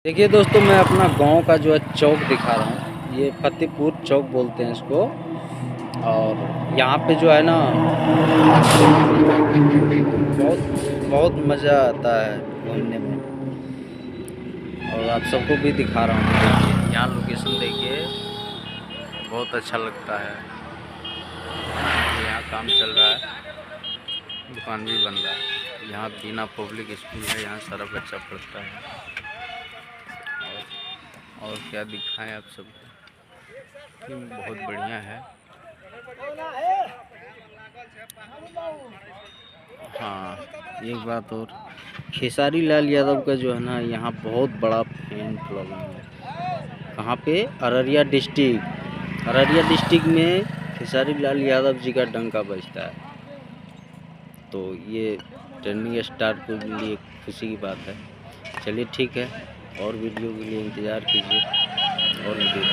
देखिए दोस्तों, मैं अपना गांव का जो है चौक दिखा रहा हूँ। ये फतेहपुर चौक बोलते हैं इसको। और यहाँ पे जो है ना बहुत बहुत मज़ा आता है घूमने में। और आप सबको भी दिखा रहा हूँ। देखिए यहाँ लोकेशन देखिए, बहुत अच्छा लगता है। यहाँ काम चल रहा है, दुकान भी बन रहा है। यहाँ बीना पब्लिक स्कूल है, यहाँ सारा बच्चा पढ़ता है। और क्या दिखाएं आप सबको, बहुत बढ़िया है। हाँ, एक बात और, खेसारी लाल यादव का जो है ना यहाँ बहुत बड़ा फैन फॉलोइंग है। कहाँ पे? अररिया डिस्ट्रिक्ट में खेसारी लाल यादव जी का डंका बजता है। तो ये ट्रेंडिंग स्टार के लिए खुशी की बात है। चलिए ठीक है, और वीडियो के लिए इंतज़ार कीजिए और वीडियो